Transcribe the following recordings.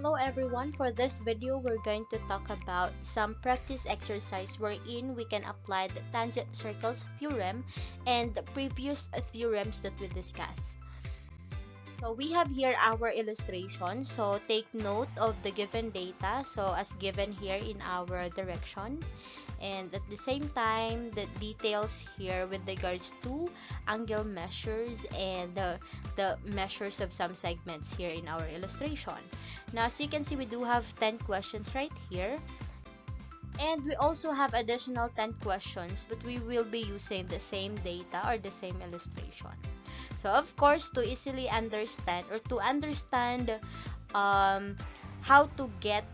Hello everyone, for this video we're going to talk about some practice exercise wherein we can apply the tangent circles theorem and the previous theorems that we discussed. So we have here our illustration, so take note of the given data, so as given here in our direction, and at the same time the details here with regards to angle measures and the measures of some segments here in our illustration. Now as you can see, we do have 10 questions right here, and we also have additional 10 questions, but we will be using the same data or the same illustration. So of course, to easily understand or to understand how to get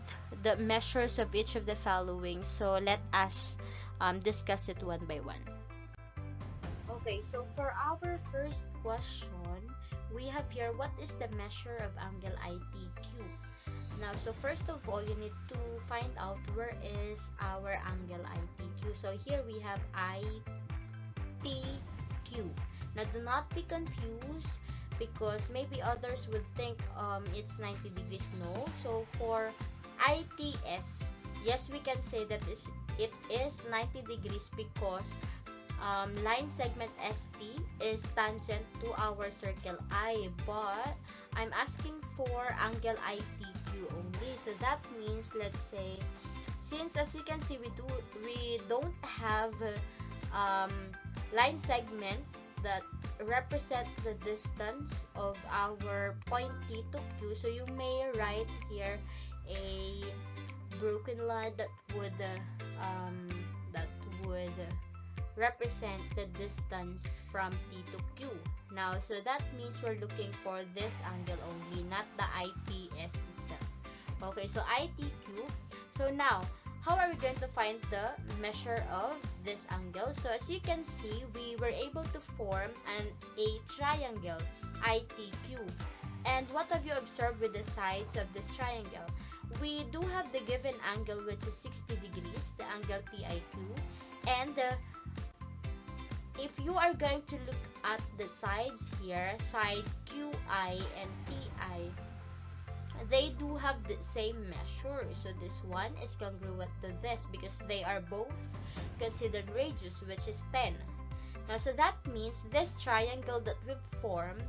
the measures of each of the following, so let us discuss it one by one. Okay, so for our first question, we have here, what is the measure of angle ITQ? Now, so first of all, you need to find out where is our angle ITQ. So here we have ITQ. Now, do not be confused because maybe others would think it's 90 degrees. No. So for ITS, yes, we can say that it is 90 degrees because line segment ST is tangent to our circle I, but I'm asking for angle ITQ only. So that means, let's say, since as you can see we don't have line segment that represent the distance of our point T to Q, so you may write here a broken line that would represent the distance from T to Q. Now, so that means we're looking for this angle only, not the ITS itself. Okay, so ITQ. So now, how are we going to find the measure of this angle? So as you can see, we were able to form a triangle, ITQ. And what have you observed with the sides of this triangle? We do have the given angle, which is 60 degrees, the angle TIQ. And if you are going to look at the sides here, side QI and TI, they do have the same measure. So this one is congruent to this because they are both considered radius, which is 10. Now, so that means this triangle that we've formed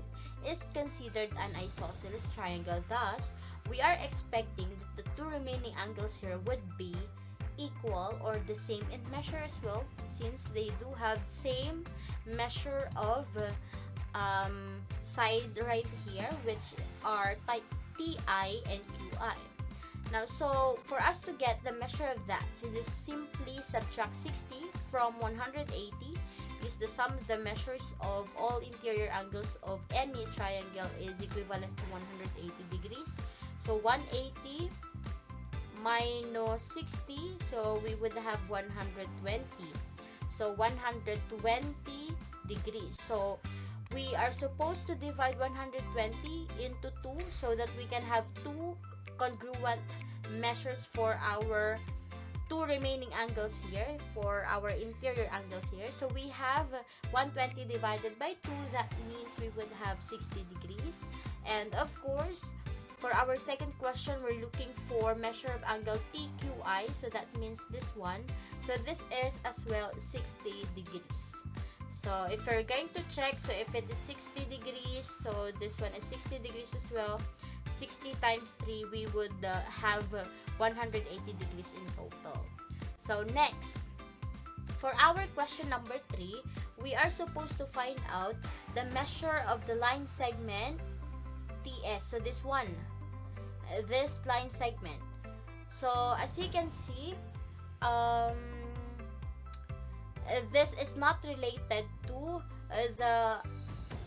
is considered an isosceles triangle. Thus, we are expecting that the two remaining angles here would be equal or the same in measure as well, since they do have same measure of side right here, which are type TI and QI. Now, so for us to get the measure of that, so just simply subtract 60 from 180, because the sum of the measures of all interior angles of any triangle is equivalent to 180 degrees. So 180 minus 60, so we would have 120. So 120 degrees. So we are supposed to divide 120 into 2 so that we can have two congruent measures for our two remaining angles here, for our interior angles here. So we have 120 divided by 2, that means we would have 60 degrees. And of course, for our second question, we're looking for measure of angle TQI, so that means this one. So this is as well 60 degrees. So if you're going to check, so if it is 60 degrees, so this one is 60 degrees as well. 60 times 3, we would have 180 degrees in total. So next, for our question number 3, we are supposed to find out the measure of the line segment TS. So this one, this line segment. So as you can see, this is not related to the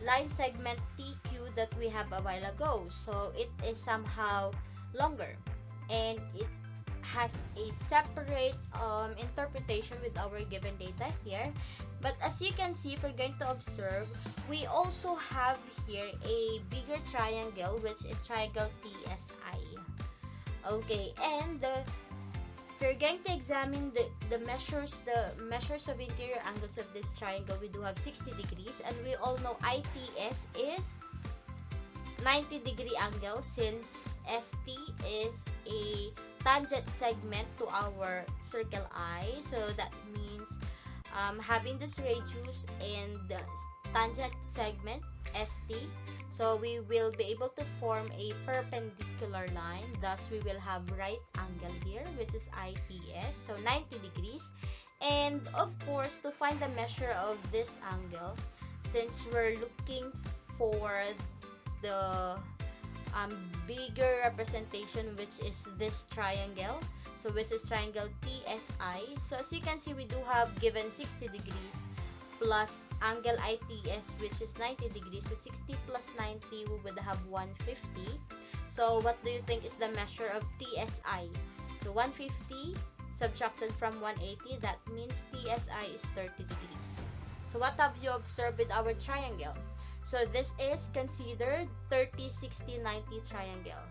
line segment TQ that we have a while ago. So it is somehow longer and it has a separate interpretation with our given data here. But as you can see, if we're going to observe, we also have here a bigger triangle, which is triangle TSI. Okay, and if you're going to examine the measures of interior angles of this triangle, we do have 60 degrees, and we all know ITS is 90 degree angle since ST is tangent segment to our circle I. So that means having this radius and the tangent segment ST. So we will be able to form a perpendicular line. Thus, we will have right angle here, which is ITS, so 90 degrees. And of course, to find the measure of this angle, since we're looking for the bigger representation, which is this triangle, so which is triangle TSI. So as you can see, we do have given 60 degrees plus angle ITS, which is 90 degrees. So 60 plus 90, we would have 150. So what do you think is the measure of TSI? So 150 subtracted from 180, that means TSI is 30 degrees. So what have you observed with our triangle? So this is considered 30, 60, 90 triangle.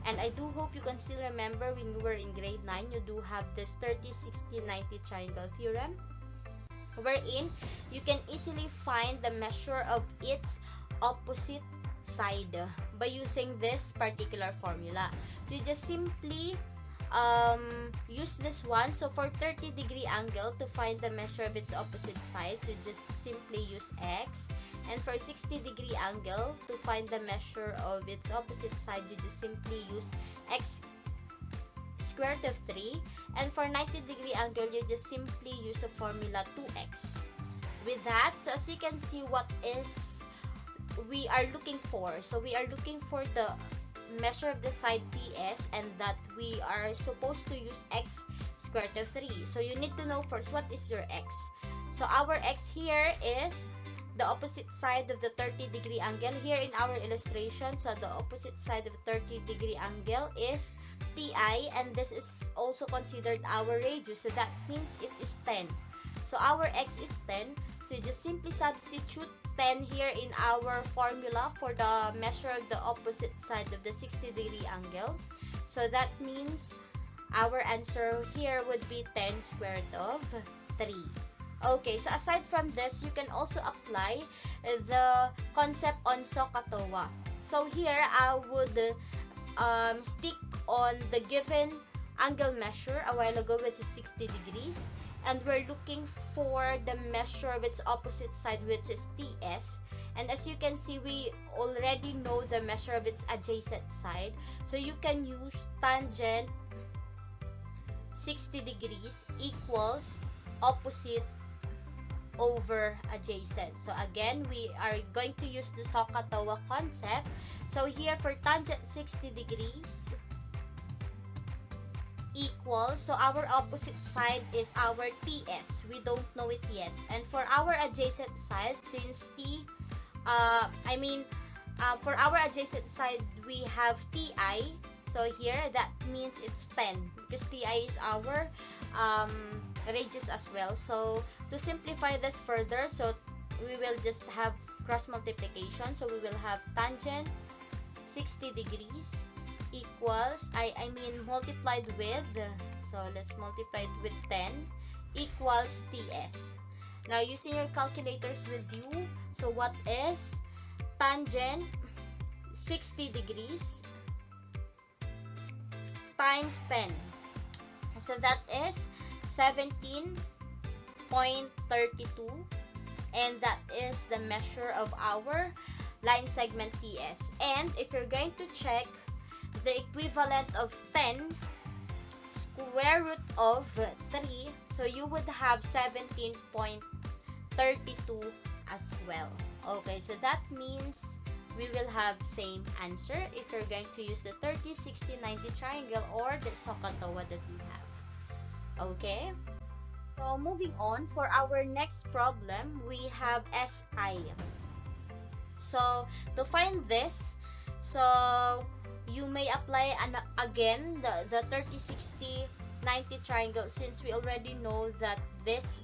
And I do hope you can still remember when you were in grade 9, you do have this 30, 60, 90 triangle theorem, wherein you can easily find the measure of its opposite side by using this particular formula. So you just simply use this one. So for 30-degree angle, to find the measure of its opposite side, so just simply use x. And for 60-degree angle, to find the measure of its opposite side, you just simply use x square root of 3. And for 90-degree angle, you just simply use a formula 2x. With that, so as you can see, what is we are looking for. So we are looking for the measure of the side TS, and that we are supposed to use x square root of 3. So you need to know first, what is your x? So our x here is the opposite side of the 30-degree angle here in our illustration. So the opposite side of the 30-degree angle is TI, and this is also considered our radius. So that means it is 10. So our x is 10. So you just simply substitute 10 here in our formula for the measure of the opposite side of the 60-degree angle. So that means our answer here would be 10 square root of 3. Okay, so aside from this, you can also apply the concept on SOHCAHTOA. So here, I would stick on the given angle measure a while ago, which is 60 degrees. And we're looking for the measure of its opposite side, which is TS. And as you can see, we already know the measure of its adjacent side. So you can use tangent 60 degrees equals opposite over adjacent. So again, we are going to use the SOHCAHTOA concept. So here for tangent 60 degrees equals, so our opposite side is our TS. We don't know it yet. And for our adjacent side, since for our adjacent side, we have TI. So here, that means it's 10 because TI is our radius as well. So to simplify this further, so we will just have cross multiplication. So we will have tangent 60 degrees equals, multiplied with, so let's multiply it with 10, equals TS. Now using your calculators with you, so what is tangent 60 degrees times 10? So that is 17.32, and that is the measure of our line segment TS. And if you're going to check the equivalent of 10 square root of 3, so you would have 17.32 as well. Okay, so that means we will have same answer if you're going to use the 30, 60, 90 triangle or the SOHCAHTOA that we have. Okay, so moving on, for our next problem, we have SI. So to find this, so you may apply again the 30, 60, 90 triangle, since we already know that this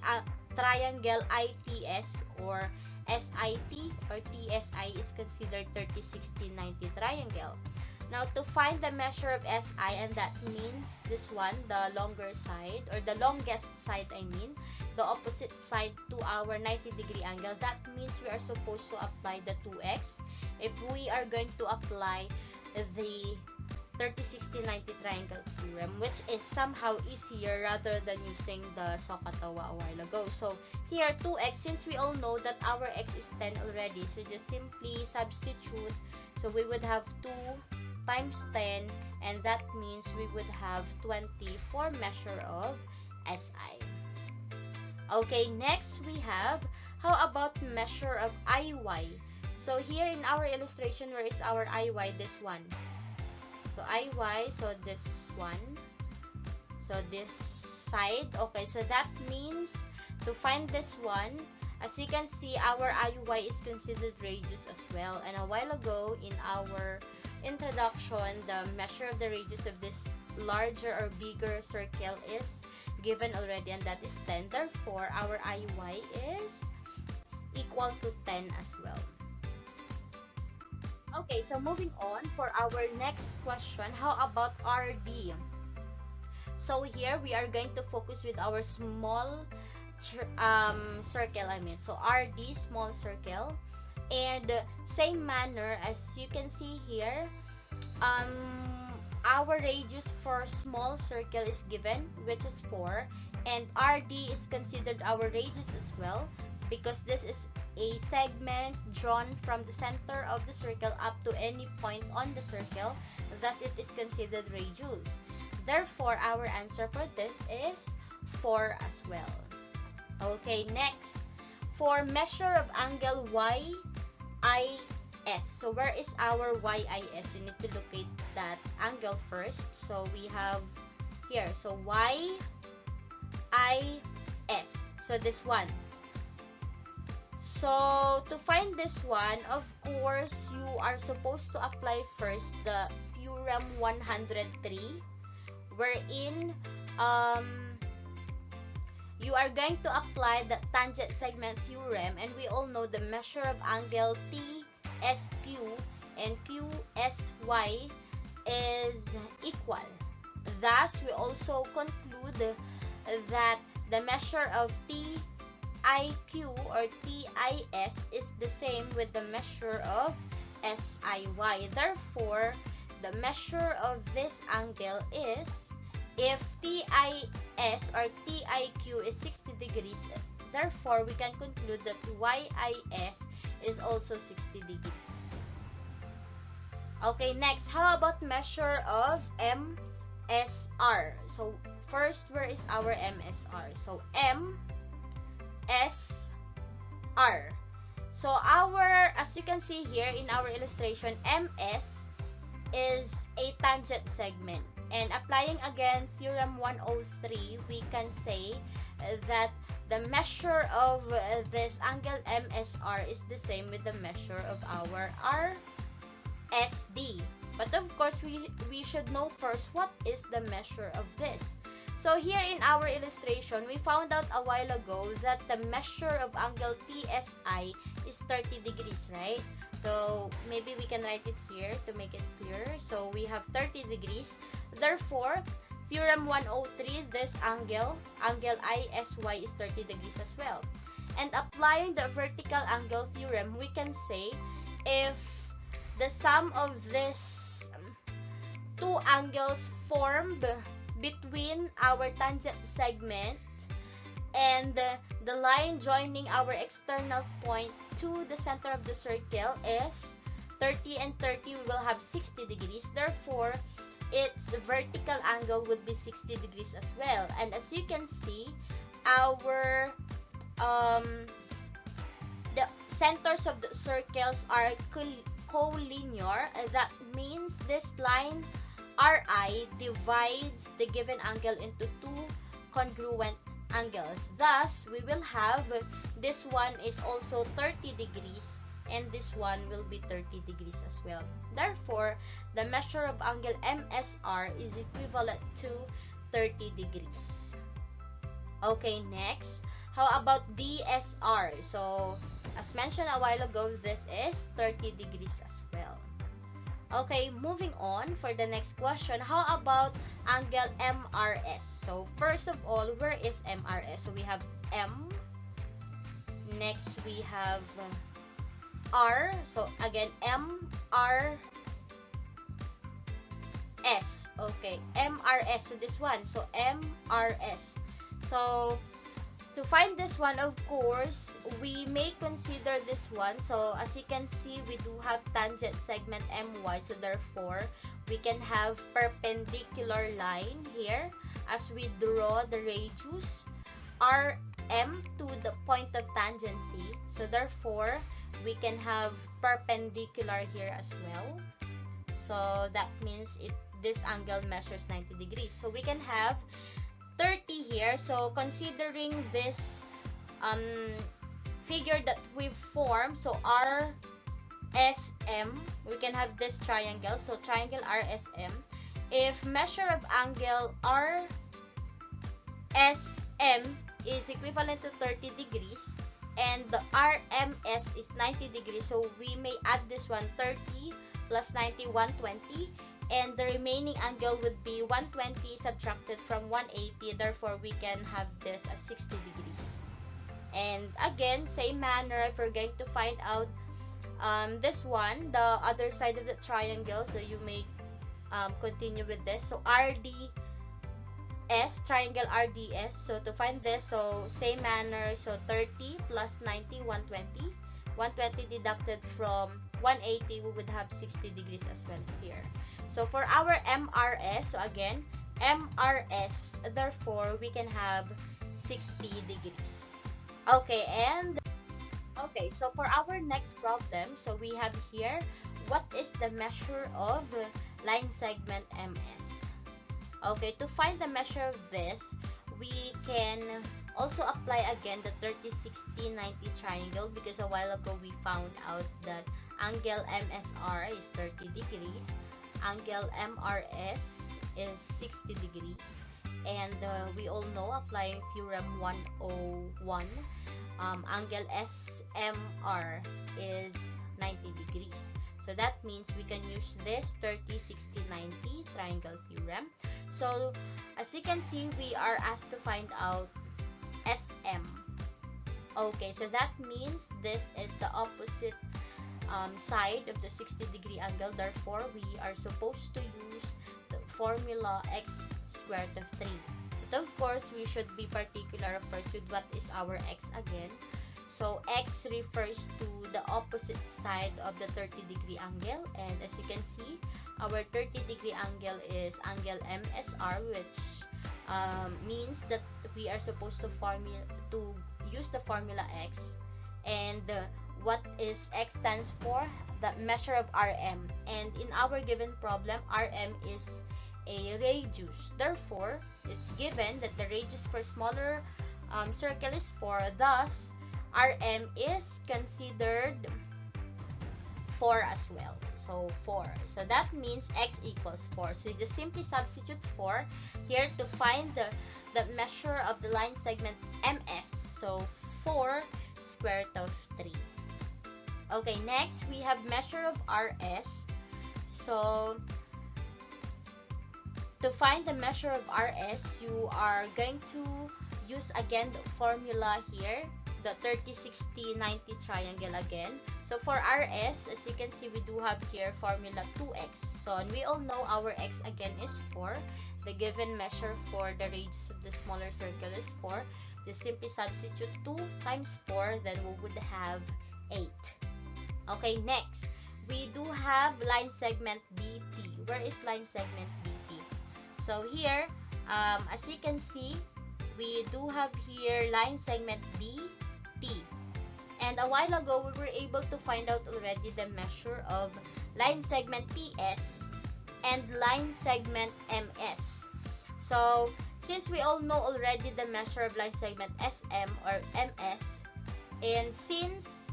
triangle ITS or SIT or TSI is considered 30, 60, 90 triangle. Now to find the measure of SI, and that means this one, the longer side or the longest side, the opposite side to our 90-degree angle, that means we are supposed to apply the 2x. If we are going to apply the 30, 60, 90 triangle theorem, which is somehow easier rather than using the Sokotawa a while ago. So here 2x, since we all know that our x is 10 already, so just simply substitute. So we would have 2 times 10, and that means we would have 20 for measure of SI. Okay, next we have, how about measure of IY? So here in our illustration, where is our IY? This one. So IY, so this one. So this side. Okay, so that means to find this one, as you can see, our IY is considered radius as well. And a while ago in our introduction, the measure of the radius of this larger or bigger circle is given already, and that is 10. Therefore, our IY is equal to 10 as well. Okay, so moving on for our next question, how about RD? So here we are going to focus with our small circle, so RD, small circle. And same manner as you can see here, our radius for small circle is given, which is 4, and RD is considered our radius as well, because this is a segment drawn from the center of the circle up to any point on the circle, thus it is considered radius. Therefore, our answer for this is 4 as well. Okay, next, for measure of angle YIS. So where is our YIS? You need to locate that angle first. So we have here, so YIS. So this one. So to find this one, of course, you are supposed to apply first the Theorem 103, wherein you are going to apply the tangent segment theorem, and we all know the measure of angle TSQ and QSY is equal. Thus, we also conclude that the measure of TIQ or TIS is the same with the measure of SIY. Therefore, the measure of this angle is, if TIS or TIQ is 60 degrees, therefore we can conclude that YIS is also 60 degrees. Okay, next, how about measure of MSR? So first, where is our MSR? So MSR. So our, as you can see here in our illustration, MS is a tangent segment. And applying again Theorem 103, we can say that the measure of this angle MSR is the same with the measure of our RSD. But of course, we should know first what is the measure of this. So here in our illustration, we found out a while ago that the measure of angle TSI is 30 degrees, right? So maybe we can write it here to make it clear. So we have 30 degrees. Therefore, Theorem 103, this angle ISY is 30 degrees as well. And applying the vertical angle theorem, we can say if the sum of these two angles formed between our tangent segment and the line joining our external point to the center of the circle is 30 and 30, we will have 60 degrees. Therefore, its vertical angle would be 60 degrees as well. And as you can see, our the centers of the circles are collinear. That means this line RI divides the given angle into two congruent angles. Thus, we will have this one is also 30 degrees and this one will be 30 degrees as well. Therefore, the measure of angle MSR is equivalent to 30 degrees. Okay, next, how about DSR? So, as mentioned a while ago, this is 30 degrees as well. Okay, moving on for the next question, how about angle MRS? So, first of all, where is MRS? So, we have M. Next, we have R. So, again, M, R, S. Okay, MRS. So this one. So MRS. So to find this one, of course, we may consider this one. So as you can see, we do have tangent segment MY. So therefore, we can have perpendicular line here as we draw the radius RM to the point of tangency. So therefore, we can have perpendicular here as well. So that means this angle measures 90 degrees. So we can have 30 here. So considering this figure that we've formed, so RSM, we can have this triangle. So triangle RSM. If measure of angle RSM is equivalent to 30 degrees and the RMS is 90 degrees, so we may add this one, 30 plus 90, 120, and the remaining angle would be 120 subtracted from 180. Therefore, we can have this as 60 degrees. And again, same manner, if we're going to find out this one, the other side of the triangle, so you may continue with this. So RDS, triangle RDS. So to find this, so same manner, so 30 plus 90, 120. 120 deducted from 180, we would have 60 degrees as well here. So for our MRS, so again, MRS, therefore, we can have 60 degrees. Okay, so for our next problem, so we have here, what is the measure of line segment MS? Okay, to find the measure of this, we can also apply again the 30, 60, 90 triangle, because a while ago we found out that angle MSR is 30 degrees, angle MRS is 60 degrees, and we all know, applying Theorem 101, angle SMR is 90 degrees. So that means we can use this 30, 60, 90 triangle theorem. So as you can see, we are asked to find out SM. Okay, so that means this is the opposite side of the 60 degree angle. Therefore, we are supposed to use the formula x squared of 3. But of course, we should be particular first with what is our x again. So x refers to the opposite side of the 30 degree angle, and as you can see, our 30 degree angle is angle MSR, which means that we are supposed to use the formula x, and what is x stands for? The measure of RM, and in our given problem, RM is a radius. Therefore, it's given that the radius for smaller circle is 4. Thus, RM is considered 4 as well. So 4. So that means x equals 4. So you just simply substitute 4 here to find the measure of the line segment MS. So 4 square root of 3. Okay, next we have measure of RS. So to find the measure of RS, you are going to use again the formula here, the 30, 60, 90 triangle again. So for RS, as you can see, we do have here formula 2x. So and we all know our x again is 4. The given measure for the radius of the smaller circle is 4. Just simply substitute 2 times 4, then we would have 8. Okay, next, we do have line segment DT. Where is line segment DT? So here, as you can see, we do have here line segment DT. And a while ago, we were able to find out already the measure of line segment TS and line segment MS. So, since we all know already the measure of line segment SM or MS, and since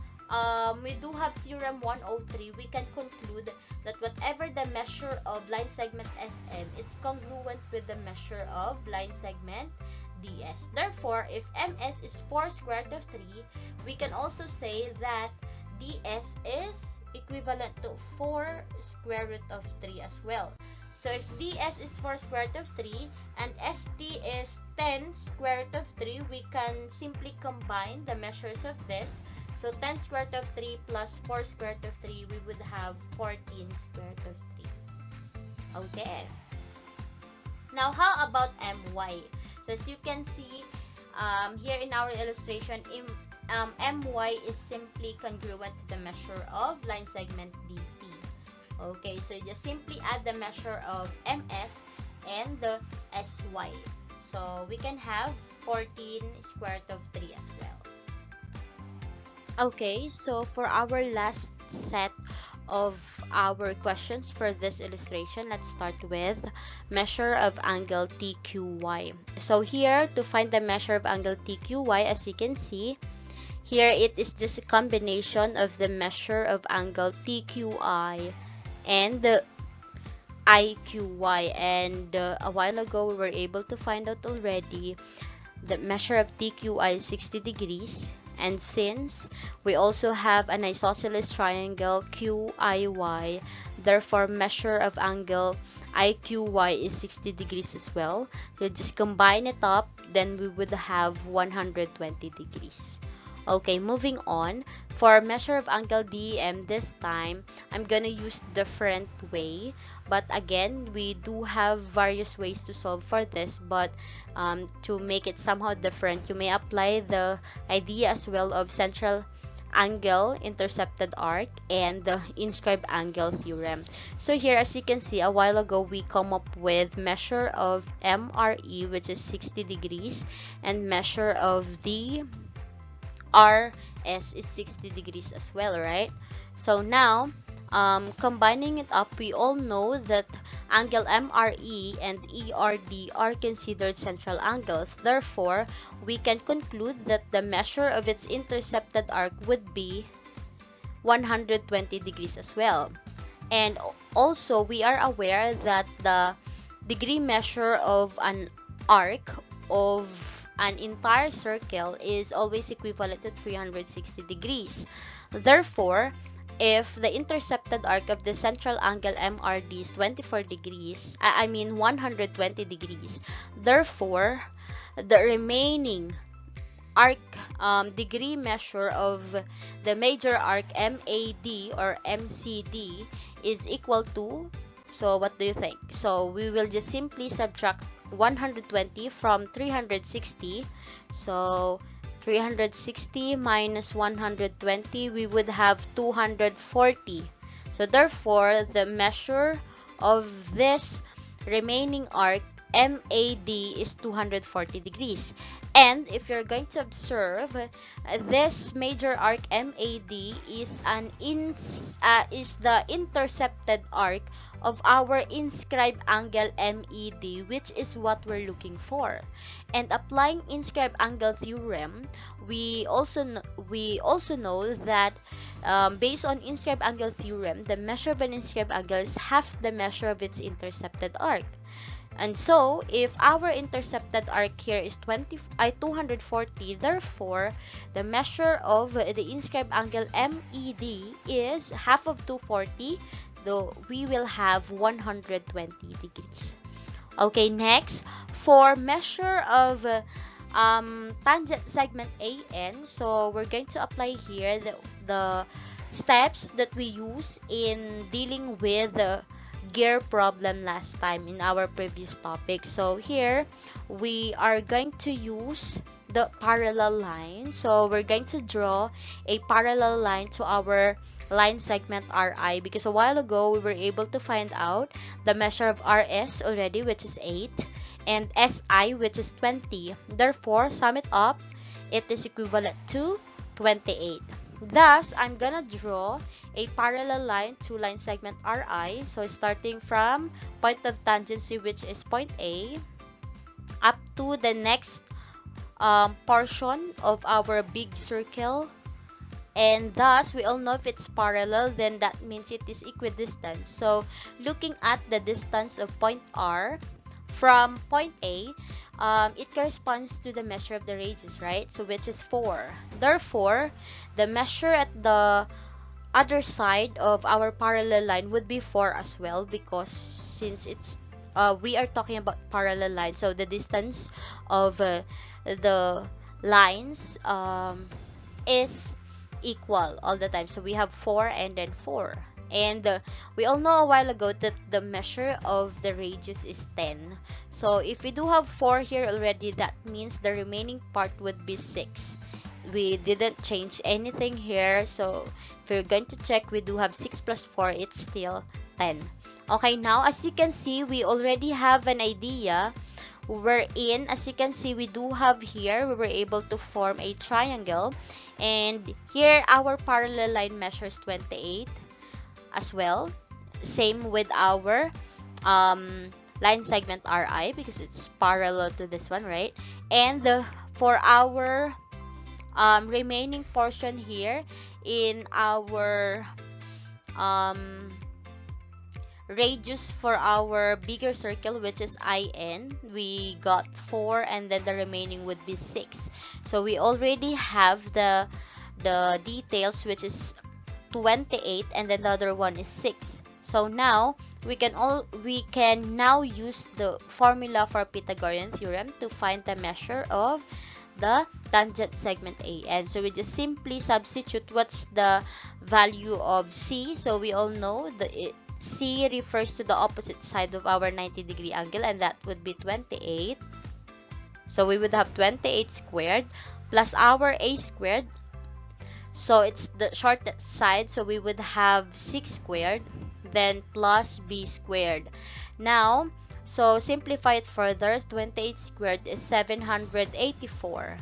we do have Theorem 103, we can conclude that whatever the measure of line segment SM, it's congruent with the measure of line segment DS. Therefore, if MS is 4 square root of 3, we can also say that DS is equivalent to 4 square root of 3 as well. So if DS is 4 square root of 3 and ST is 10 square root of 3, we can simply combine the measures of this. So 10 square root of 3 plus 4 square root of 3, we would have 14 square root of 3. Okay. Now, how about my? So as you can see here in our illustration, my is simply congruent to the measure of line segment DP. Okay, so you just simply add the measure of ms and the sy. So we can have 14 square root of 3 as well. Okay, so for our last set of our questions for this illustration, let's start with measure of angle TQY. So here, to find the measure of angle TQY, as you can see, here it is just a combination of the measure of angle TQI and the IQY. And a while ago, we were able to find out already the measure of TQI is 60 degrees. And since we also have an isosceles triangle QIY, therefore measure of angle IQY is 60 degrees as well. So just combine it up, then we would have 120 degrees. Okay, moving on. For measure of angle DEM this time, I'm gonna use different way. But again, we do have various ways to solve for this. But to make it somehow different, you may apply the idea as well of central angle intercepted arc and the inscribed angle theorem. So here, as you can see, a while ago we come up with measure of MRE, which is 60 degrees, and measure of the RS is 60 degrees as well, right? So now, combining it up, we all know that angle MRE and ERD are considered central angles. Therefore, we can conclude that the measure of its intercepted arc would be 120 degrees as well. And also, we are aware that the degree measure of an arc of an entire circle is always equivalent to 360 degrees. Therefore, if the intercepted arc of the central angle MRD is 24 degrees, 120 degrees, therefore, the remaining arc degree measure of the major arc MAD or MCD is equal to, so what do you think? So we will just simply subtract 120 from 360. So 360 minus 120, we would have 240. So therefore, the measure of this remaining arc MAD is 240 degrees. And if you're going to observe, this major arc MAD is the intercepted arc of our inscribed angle MED, which is what we're looking for. And applying inscribed angle theorem, we also know that based on inscribed angle theorem, the measure of an inscribed angle is half the measure of its intercepted arc. And so, if our intercepted arc here is 240, therefore, the measure of the inscribed angle MED is half of 240, though we will have 120 degrees. Okay, next, for measure of tangent segment AN, so we're going to apply here the steps that we use in dealing with the gear problem last time in our previous topic. So here we are going to use the parallel line. So we're going to draw a parallel line to our line segment RI, because a while ago we were able to find out the measure of RS already, which is 8, and SI, which is 20. Therefore, sum it up, it is equivalent to 28. Thus, I'm gonna draw a parallel line to line segment RI. So starting from point of tangency, which is point A, up to the next portion of our big circle. And thus, we all know if it's parallel, then that means it is equidistant. So looking at the distance of point R from point A, it corresponds to the measure of the radius, right? So which is 4. Therefore, the measure at the other side of our parallel line would be 4 as well, because since it's we are talking about parallel lines, so the distance of the lines is equal all the time. So we have 4 and then 4. And we all know a while ago that the measure of the radius is 10. So if we do have 4 here already, that means the remaining part would be 6. We didn't change anything here. So if we're going to check, we do have 6 plus 4, it's still 10. Okay, now as you can see, we already have an idea wherein, as you can see, we do have here, we were able to form a triangle. And here our parallel line measures 28 as well. Same with our line segment RI because it's parallel to this one, right? And for our remaining portion here in our radius for our bigger circle, which is IN, we got 4, and then the remaining would be 6. So we already have the details, which is 28, and then the other one is 6. So now we can now use the formula for Pythagorean theorem to find the measure of the tangent segment AN. So we just simply substitute what's the value of C. So we all know C refers to the opposite side of our 90-degree angle, and that would be 28. So we would have 28 squared plus our A squared. So it's the shortest side, so we would have 6 squared, then plus B squared. Now, so simplify it further, 28 squared is 784.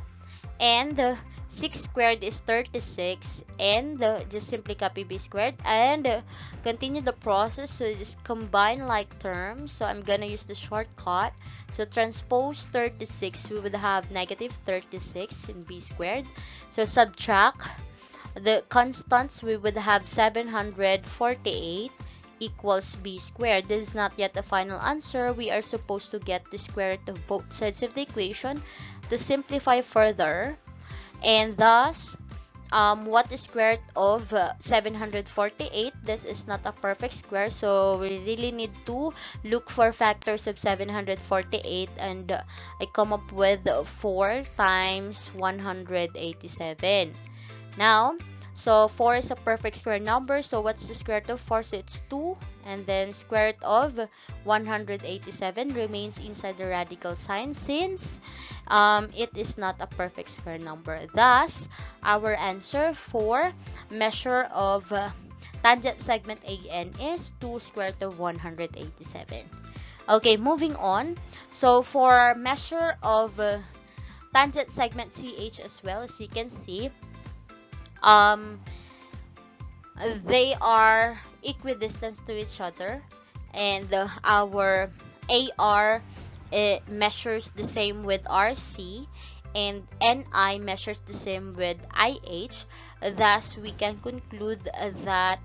And 6 squared is 36. And just simply copy B squared and continue the process. So just combine like terms. So I'm gonna use the shortcut. So transpose 36, we would have negative 36 in B squared. So subtract the constants, we would have 748 equals B squared. This is not yet the final answer. We are supposed to get the square root of both sides of the equation to simplify further. And thus, what is square root of 748? This is not a perfect square, so we really need to look for factors of 748, and I come up with 4 times 187. Now, so 4 is a perfect square number. So what's the square root of 4? So it's 2. And then square root of 187 remains inside the radical sign since it is not a perfect square number. Thus, our answer for measure of tangent segment AN is 2 square root of 187. Okay, moving on. So for measure of tangent segment CH as well, as you can see, they are equidistant to each other, and our AR measures the same with RC, and NI measures the same with IH. Thus, we can conclude that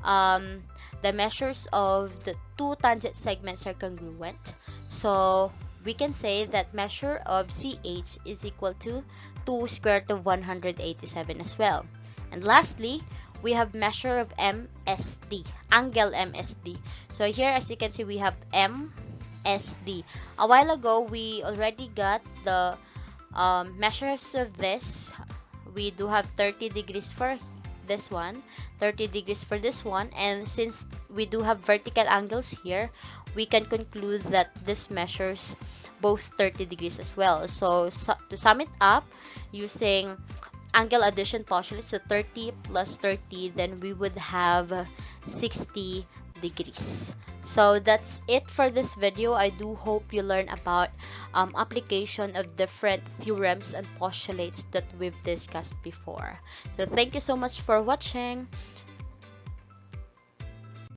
the measures of the two tangent segments are congruent. So we can say that measure of CH is equal to 2 square root of 187 as well. And lastly, we have measure of MSD, angle MSD. So here, as you can see, we have MSD. A while ago, we already got the measures of this. We do have 30 degrees for this one, 30 degrees for this one, and since we do have vertical angles here, we can conclude that this measures both 30 degrees as well. So to sum it up, using angle addition postulate, so 30 plus 30, then we would have 60 degrees. So that's it for this video. I do hope you learn about application of different theorems and postulates that we've discussed before. So thank you so much for watching.